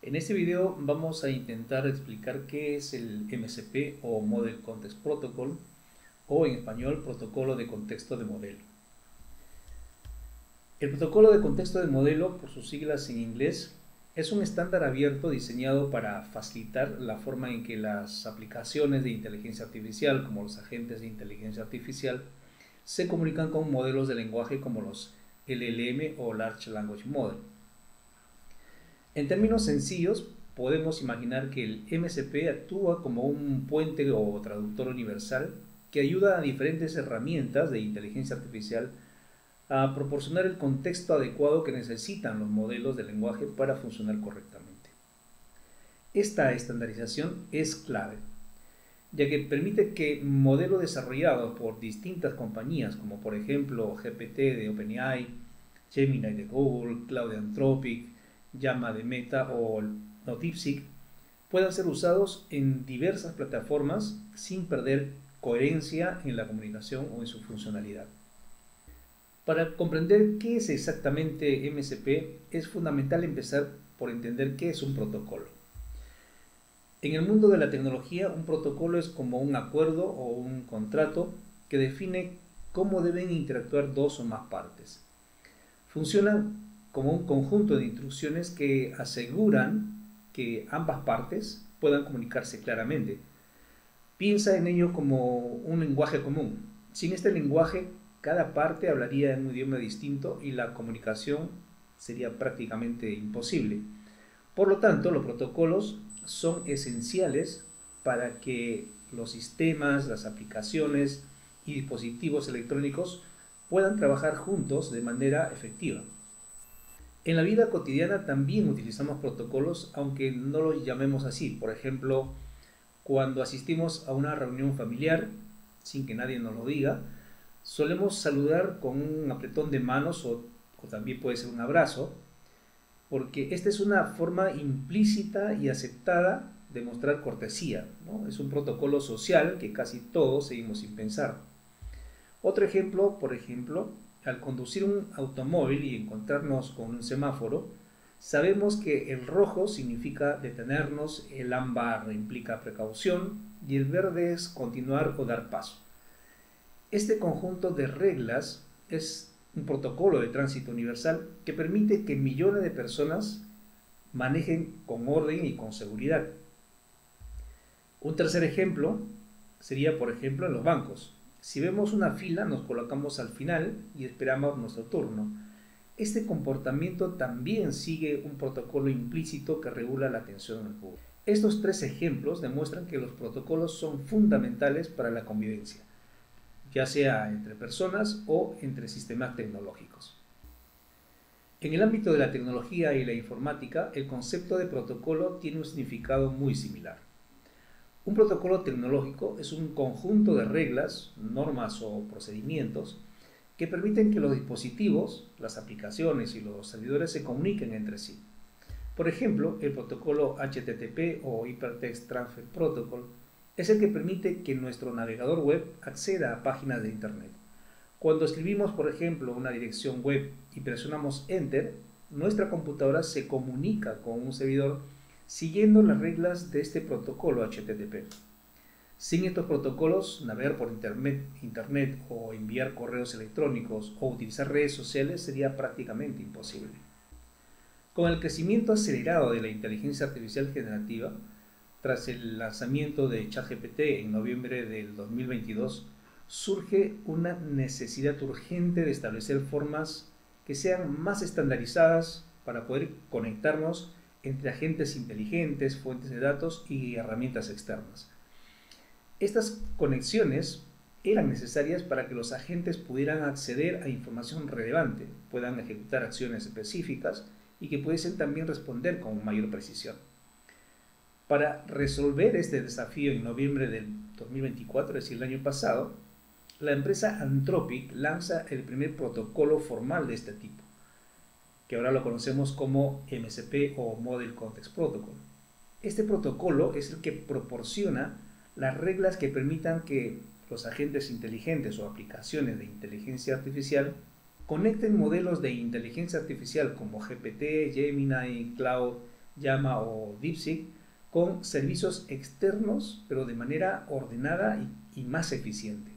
En este video vamos a intentar explicar qué es el MCP o Model Context Protocol, o en español Protocolo de Contexto de Modelo. El protocolo de contexto de modelo, por sus siglas en inglés, es un estándar abierto diseñado para facilitar la forma en que las aplicaciones de inteligencia artificial, como los agentes de inteligencia artificial, se comunican con modelos de lenguaje como los LLM o Large Language Model. En términos sencillos, podemos imaginar que el MCP actúa como un puente o traductor universal que ayuda a diferentes herramientas de inteligencia artificial a proporcionar el contexto adecuado que necesitan los modelos de lenguaje para funcionar correctamente. Esta estandarización es clave, ya que permite que modelos desarrollados por distintas compañías, como por ejemplo GPT de OpenAI, Gemini de Google, Claude de Anthropic, Llama de Meta o DeepSeek, puedan ser usados en diversas plataformas sin perder coherencia en la comunicación o en su funcionalidad. Para comprender qué es exactamente MCP, es fundamental empezar por entender qué es un protocolo. En el mundo de la tecnología, un protocolo es como un acuerdo o un contrato que define cómo deben interactuar dos o más partes. Funciona como un conjunto de instrucciones que aseguran que ambas partes puedan comunicarse claramente. Piensa en ello como un lenguaje común. Sin este lenguaje, cada parte hablaría en un idioma distinto y la comunicación sería prácticamente imposible. Por lo tanto, los protocolos son esenciales para que los sistemas, las aplicaciones y dispositivos electrónicos puedan trabajar juntos de manera efectiva. En la vida cotidiana también utilizamos protocolos, aunque no los llamemos así. Por ejemplo, cuando asistimos a una reunión familiar, sin que nadie nos lo diga, solemos saludar con un apretón de manos o también puede ser un abrazo, porque esta es una forma implícita y aceptada de mostrar cortesía, ¿no? Es un protocolo social que casi todos seguimos sin pensar. Otro ejemplo, por ejemplo, al conducir un automóvil y encontrarnos con un semáforo, sabemos que el rojo significa detenernos, el ámbar implica precaución y el verde es continuar o dar paso. Este conjunto de reglas es un protocolo de tránsito universal que permite que millones de personas manejen con orden y con seguridad. Un tercer ejemplo sería, por ejemplo, en los bancos. Si vemos una fila, nos colocamos al final y esperamos nuestro turno. Este comportamiento también sigue un protocolo implícito que regula la atención al público. Estos tres ejemplos demuestran que los protocolos son fundamentales para la convivencia, ya sea entre personas o entre sistemas tecnológicos. En el ámbito de la tecnología y la informática, el concepto de protocolo tiene un significado muy similar. Un protocolo tecnológico es un conjunto de reglas, normas o procedimientos que permiten que los dispositivos, las aplicaciones y los servidores se comuniquen entre sí. Por ejemplo, el protocolo HTTP o Hypertext Transfer Protocol es el que permite que nuestro navegador web acceda a páginas de Internet. Cuando escribimos, por ejemplo, una dirección web y presionamos Enter, nuestra computadora se comunica con un servidor siguiendo las reglas de este protocolo HTTP. Sin estos protocolos, navegar por Internet o enviar correos electrónicos o utilizar redes sociales sería prácticamente imposible. Con el crecimiento acelerado de la inteligencia artificial generativa, tras el lanzamiento de ChatGPT en noviembre del 2022, surge una necesidad urgente de establecer formas que sean más estandarizadas para poder conectarnos entre agentes inteligentes, fuentes de datos y herramientas externas. Estas conexiones eran necesarias para que los agentes pudieran acceder a información relevante, puedan ejecutar acciones específicas y que pudiesen también responder con mayor precisión. Para resolver este desafío en noviembre del 2024, es decir, el año pasado, la empresa Anthropic lanza el primer protocolo formal de este tipo, que ahora lo conocemos como MCP o Model Context Protocol. Este protocolo es el que proporciona las reglas que permitan que los agentes inteligentes o aplicaciones de inteligencia artificial conecten modelos de inteligencia artificial como GPT, Gemini, Claude, Llama o DeepSeek, con servicios externos, pero de manera ordenada y más eficiente.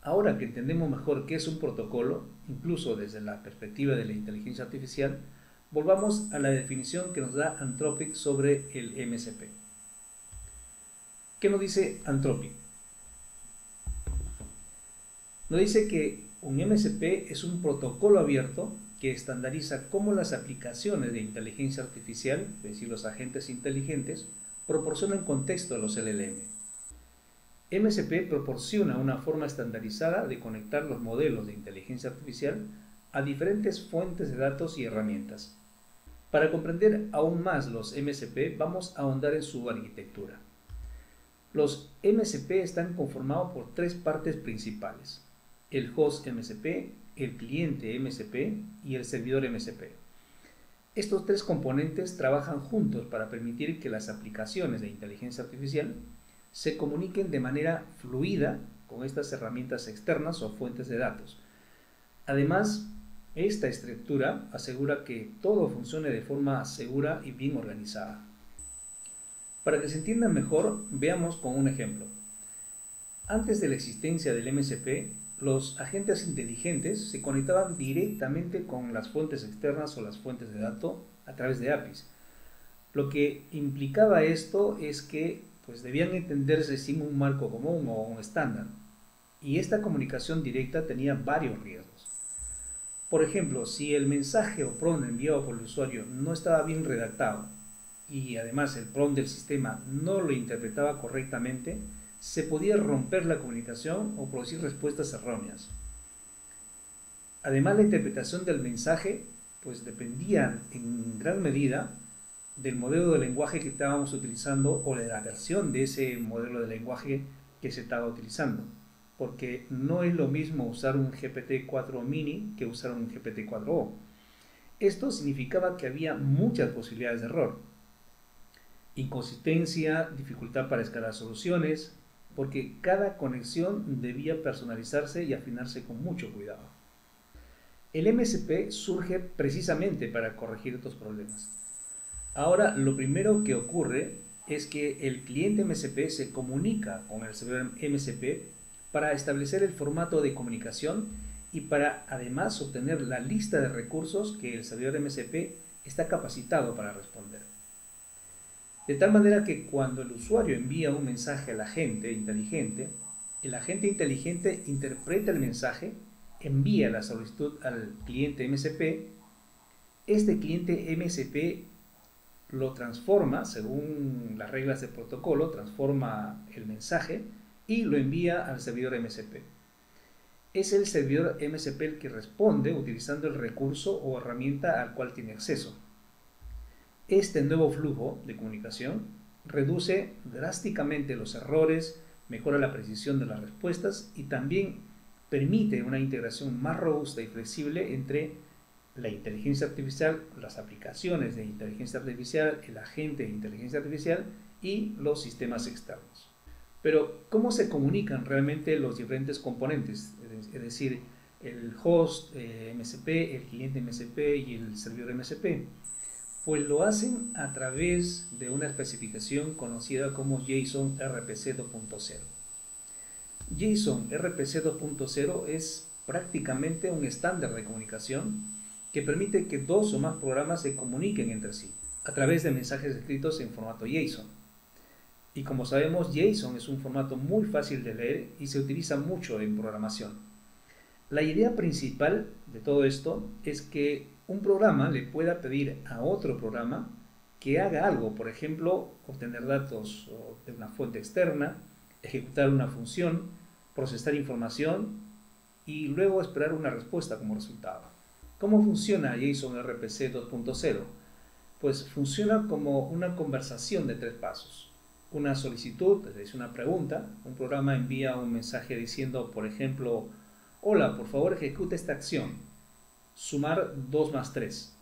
Ahora que entendemos mejor qué es un protocolo, incluso desde la perspectiva de la inteligencia artificial, volvamos a la definición que nos da Anthropic sobre el MCP. ¿Qué nos dice Anthropic? Nos dice que un MCP es un protocolo abierto que estandariza cómo las aplicaciones de inteligencia artificial, es decir, los agentes inteligentes, proporcionan contexto a los LLM. MCP proporciona una forma estandarizada de conectar los modelos de inteligencia artificial a diferentes fuentes de datos y herramientas. Para comprender aún más los MCP, vamos a ahondar en su arquitectura. Los MCP están conformados por tres partes principales: el host MCP, el cliente MCP y el servidor MCP. Estos tres componentes trabajan juntos para permitir que las aplicaciones de inteligencia artificial se comuniquen de manera fluida con estas herramientas externas o fuentes de datos. Además, esta estructura asegura que todo funcione de forma segura y bien organizada. Para que se entienda mejor, veamos con un ejemplo. Antes de la existencia del MCP, los agentes inteligentes se conectaban directamente con las fuentes externas o las fuentes de datos a través de APIs. Lo que implicaba esto es que debían entenderse sin un marco común o un estándar. Y esta comunicación directa tenía varios riesgos. Por ejemplo, si el mensaje o prompt enviado por el usuario no estaba bien redactado y además el prompt del sistema no lo interpretaba correctamente, se podía romper la comunicación o producir respuestas erróneas. Además, la interpretación del mensaje dependía en gran medida del modelo de lenguaje que estábamos utilizando o de la versión de ese modelo de lenguaje que se estaba utilizando, porque no es lo mismo usar un GPT-4 mini que usar un GPT-4o. Esto significaba que había muchas posibilidades de error, inconsistencia, dificultad para escalar soluciones, porque cada conexión debía personalizarse y afinarse con mucho cuidado. El MCP surge precisamente para corregir estos problemas. Ahora, lo primero que ocurre es que el cliente MCP se comunica con el servidor MCP para establecer el formato de comunicación y para además obtener la lista de recursos que el servidor MCP está capacitado para responder. De tal manera que cuando el usuario envía un mensaje al agente inteligente, el agente inteligente interpreta el mensaje, envía la solicitud al cliente MCP, este cliente MCP lo transforma, según las reglas del protocolo, transforma el mensaje y lo envía al servidor MCP. Es el servidor MCP el que responde utilizando el recurso o herramienta al cual tiene acceso. Este nuevo flujo de comunicación reduce drásticamente los errores, mejora la precisión de las respuestas y también permite una integración más robusta y flexible entre la inteligencia artificial, las aplicaciones de inteligencia artificial, el agente de inteligencia artificial y los sistemas externos. Pero, ¿cómo se comunican realmente los diferentes componentes? Es decir, el host MCP, el cliente MCP y el servidor MCP. Pues lo hacen a través de una especificación conocida como JSON RPC 2.0. JSON RPC 2.0 es prácticamente un estándar de comunicación que permite que dos o más programas se comuniquen entre sí a través de mensajes escritos en formato JSON. Y como sabemos, JSON es un formato muy fácil de leer y se utiliza mucho en programación. La idea principal de todo esto es que un programa le pueda pedir a otro programa que haga algo, por ejemplo, obtener datos de una fuente externa, ejecutar una función, procesar información y luego esperar una respuesta como resultado. ¿Cómo funciona JSON RPC 2.0? Pues funciona como una conversación de 3 pasos. Una solicitud, es decir, una pregunta. Un programa envía un mensaje diciendo, por ejemplo, hola, por favor ejecute esta acción. Sumar 2 más 3.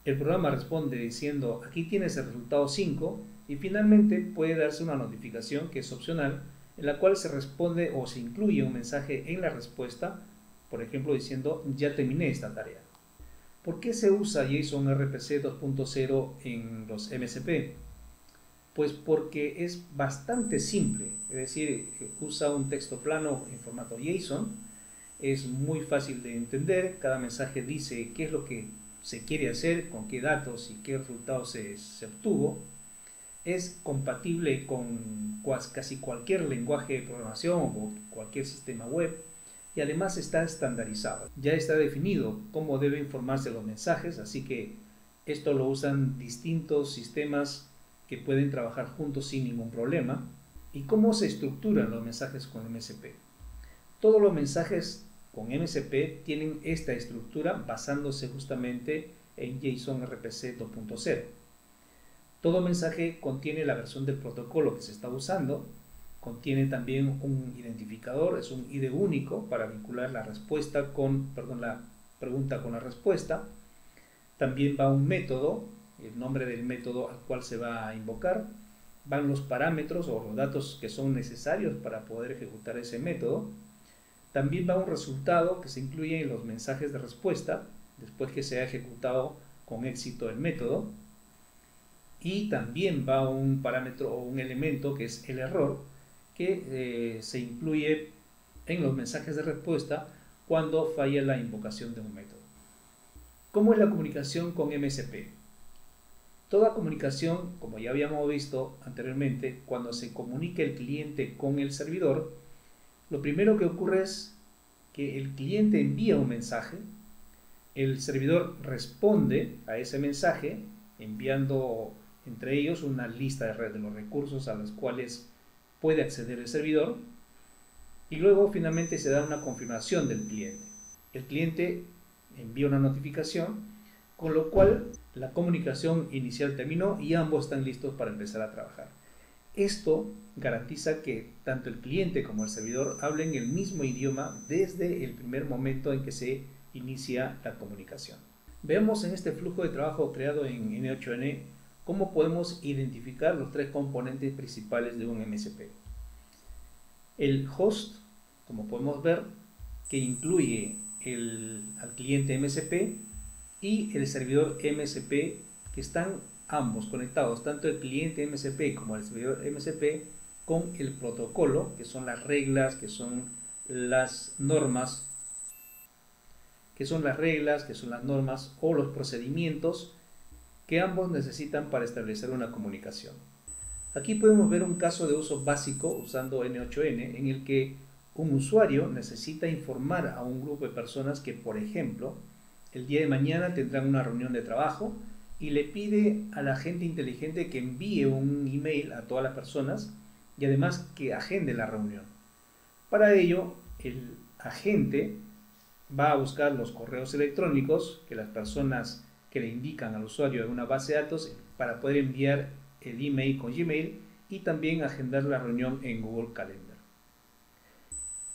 El programa responde diciendo, aquí tienes el resultado 5 y finalmente puede darse una notificación que es opcional en la cual se responde o se incluye un mensaje en la respuesta, por ejemplo diciendo, ya terminé esta tarea. ¿Por qué se usa JSON RPC 2.0 en los MSP? Pues porque es bastante simple, es decir, usa un texto plano en formato JSON, es muy fácil de entender, cada mensaje dice qué es lo que se quiere hacer, con qué datos y qué resultados se obtuvo, es compatible con casi cualquier lenguaje de programación o cualquier sistema web y además está estandarizado. Ya está definido cómo deben informarse los mensajes, así que esto lo usan distintos sistemas que pueden trabajar juntos sin ningún problema. ¿Y cómo se estructuran los mensajes con MSP? Todos los mensajes con MSP tienen esta estructura basándose justamente en JSON RPC 2.0. Todo mensaje contiene la versión del protocolo que se está usando, contiene también un identificador, es un ID único para vincular la respuesta la pregunta con la respuesta. También va un método, el nombre del método al cual se va a invocar, van los parámetros o los datos que son necesarios para poder ejecutar ese método. También va un resultado que se incluye en los mensajes de respuesta después que se ha ejecutado con éxito el método. Y también va un parámetro o un elemento que es el error que se incluye en los mensajes de respuesta cuando falla la invocación de un método. ¿Cómo es la comunicación con MSP? Toda comunicación, como ya habíamos visto anteriormente, cuando se comunica el cliente con el servidor, lo primero que ocurre es que el cliente envía un mensaje, el servidor responde a ese mensaje enviando entre ellos una lista de los recursos a los cuales puede acceder el servidor y luego finalmente se da una confirmación del cliente. El cliente envía una notificación, con lo cual la comunicación inicial terminó y ambos están listos para empezar a trabajar. Esto garantiza que tanto el cliente como el servidor hablen el mismo idioma desde el primer momento en que se inicia la comunicación. Veamos en este flujo de trabajo creado en N8N cómo podemos identificar los tres componentes principales de un MSP. El host, como podemos ver, que incluye al cliente MSP y el servidor MSP, que están ambos conectados, tanto el cliente MSP como el servidor MSP, con el protocolo, que son las reglas, que son las normas, o los procedimientos que ambos necesitan para establecer una comunicación. Aquí podemos ver un caso de uso básico usando N8N en el que un usuario necesita informar a un grupo de personas que, por ejemplo, el día de mañana tendrán una reunión de trabajo y le pide a la gente inteligente que envíe un email a todas las personas y además que agende la reunión. Para ello, el agente va a buscar los correos electrónicos que las personas que le indican al usuario en una base de datos para poder enviar el email con Gmail y también agendar la reunión en Google Calendar.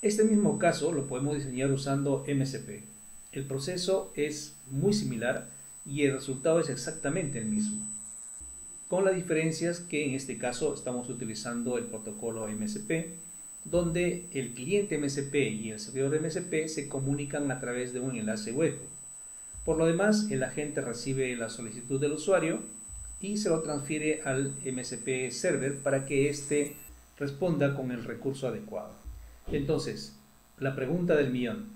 Este mismo caso lo podemos diseñar usando MSP. El proceso es muy similar y el resultado es exactamente el mismo, con las diferencias que en este caso estamos utilizando el protocolo MSP, donde el cliente MSP y el servidor MSP se comunican a través de un enlace web. Por lo demás, el agente recibe la solicitud del usuario y se lo transfiere al MSP server para que éste responda con el recurso adecuado. Entonces, la pregunta del millón: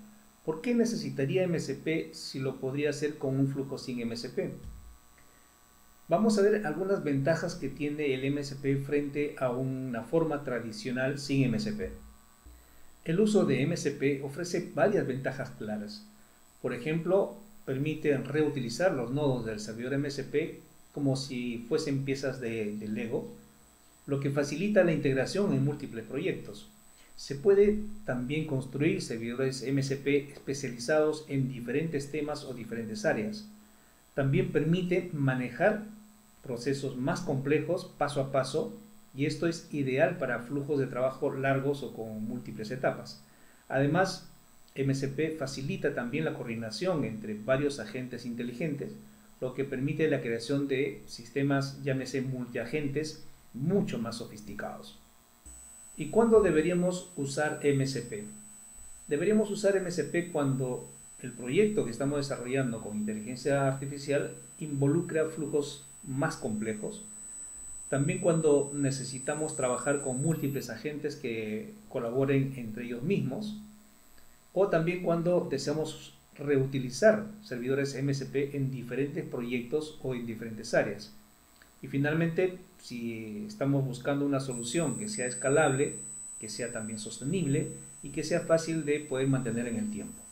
¿por qué necesitaría MSP si lo podría hacer con un flujo sin MSP? Vamos a ver algunas ventajas que tiene el MSP frente a una forma tradicional sin MSP. El uso de MSP ofrece varias ventajas claras. Por ejemplo, permite reutilizar los nodos del servidor MSP como si fuesen piezas de Lego, lo que facilita la integración en múltiples proyectos. Se puede también construir servidores MSP especializados en diferentes temas o diferentes áreas. También permite manejar procesos más complejos paso a paso, y esto es ideal para flujos de trabajo largos o con múltiples etapas. Además, MSP facilita también la coordinación entre varios agentes inteligentes, lo que permite la creación de sistemas, llámese multiagentes, mucho más sofisticados. ¿Y cuándo deberíamos usar MSP? Deberíamos usar MSP cuando el proyecto que estamos desarrollando con inteligencia artificial involucra flujos más complejos. También cuando necesitamos trabajar con múltiples agentes que colaboren entre ellos mismos, o también cuando deseamos reutilizar servidores MSP en diferentes proyectos o en diferentes áreas. Y finalmente, si estamos buscando una solución que sea escalable, que sea también sostenible y que sea fácil de poder mantener en el tiempo.